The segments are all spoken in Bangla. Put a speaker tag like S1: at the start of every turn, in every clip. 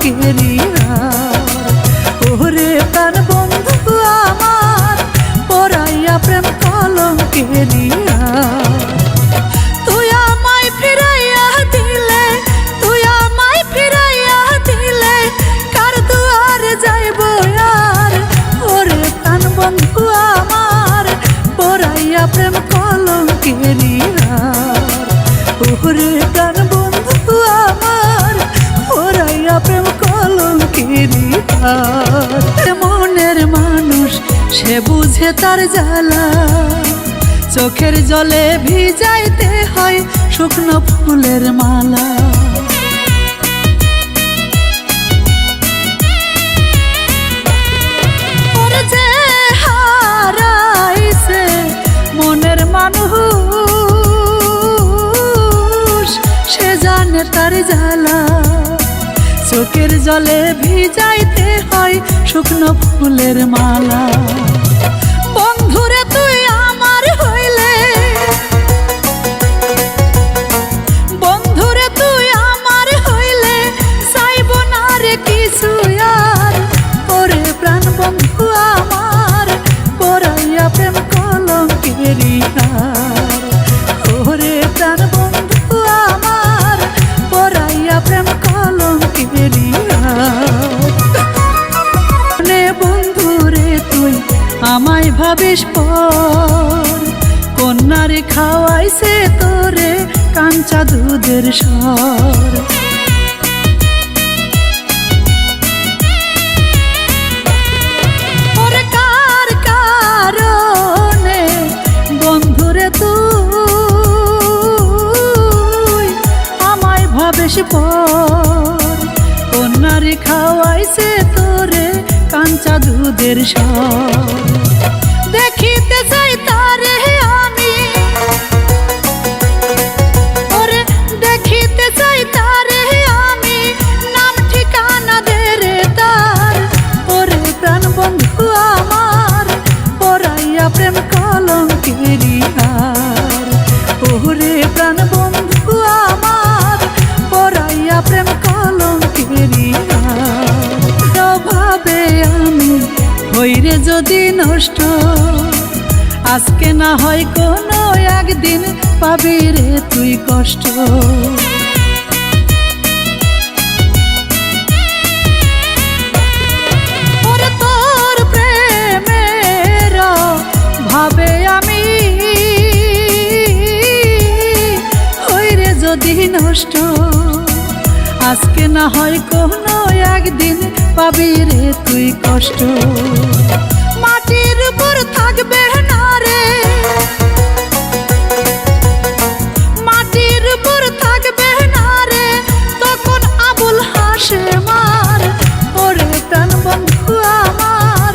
S1: কলঙ্কেরি ওরে প্রাণ বন্ধু আমার পরাইয়া প্রেম কলঙ্কেরি তুই আমায় ফিরাইয়া দিলে তুই আমায় ফিরাইয়া দিলে কার দুয়ারে যাইব আর ওরে প্রাণ বন্ধু আমার পরাইয়া প্রেম কলঙ্কেরি ওরে প্রাণ বন্ধু আমার পরাইয়া প্রেম কলঙ্কেরি মনের মানুষ সে বুঝে তার জ্বালা চোখের জলে ভিজাইতে হয় শুকনো ফুলের মালা ওর যে হারাইছে মনের মানুষ সে জানে তার জ্বালা চোখের জলে ভিজাইতে হয় শুকনো ফুলের মালা বন্ধুরে তুই আমার হইলে বন্ধুরে তুই আমার হইলে চাইব না রে কিছু আর ওরে প্রাণ বন্ধু আমার পরাইয়া প্রেম কলঙ্কেরি ওরে প্রাণ বন্ধু আমার পরাইয়া প্রেম কলঙ্কেরি বন্ধুরে তুই আমায় ভাবিস পর কন্যারে খাওয়াইছে তোরে কাঞ্চা দুধের স্বর ওরে কার কারণে বন্ধুরে তুই আমায় ভাবিস পর কন্যারে খাওয়াইছে তোরে কাঞ্চা দুধের স্বর দেখিতে চাই তারে আমি ওরে দেখিতে চাই তারে আমি নাম ঠিকানা দে রে তার ওরে প্রাণ বন্ধু আমার পরাইয়া প্রেম কলঙ্কেরি ওরে প্রাণ বন্ধু আমার পরাইয়া প্রেম কলঙ্কেরি ভাবে আমি হইরে যদি নষ্ট আজকে না হয় কোনো একদিন পাবি রে তুই কষ্ট ওরে তোর প্রেমের ভাবে আমি হইরে যদি নষ্ট আজকে না হয় কোনো একদিন পাবি রে তুই কষ্ট মাটির উপর থাকবে না রে মাটির উপর থাকবে না রে তখন আবুল হাসে মার ওরে প্রাণ বন্ধু আমার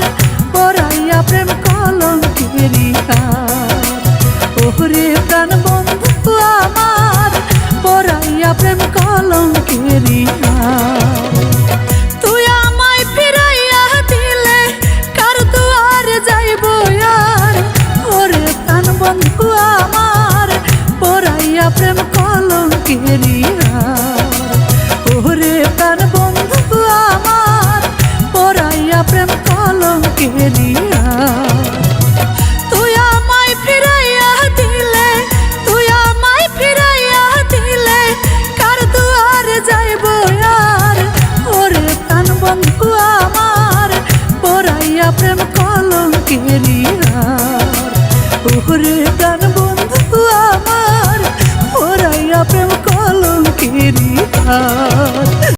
S1: পরাইয়া প্রেম কলঙ্কেরি ওরে প্রাণ বন্ধু আমার পরাইয়া প্রেম কলঙ্কেরি তুই আমায় ফিরাইয়া দিলে কার দুয়ারে যাইব আর ওরে প্রাণ বন্ধু আমার পরাইয়া প্রেম কলঙ্কেরি ওরে প্রাণ বন্ধু আমার পরাইয়া প্রেম কলঙ্কেরি তুই আমায় ফিরাইয়া দিলে তুই আমায় ফিরাইয়া দিলে কার দুয়ারে যাইব আর ওরে প্রাণ বন্ধু আমার পরাইয়া প্রেম কলঙ্কেরি ওরে প্রাণ বন্ধু আমার পরাইয়া প্রেম কলঙ্কেরি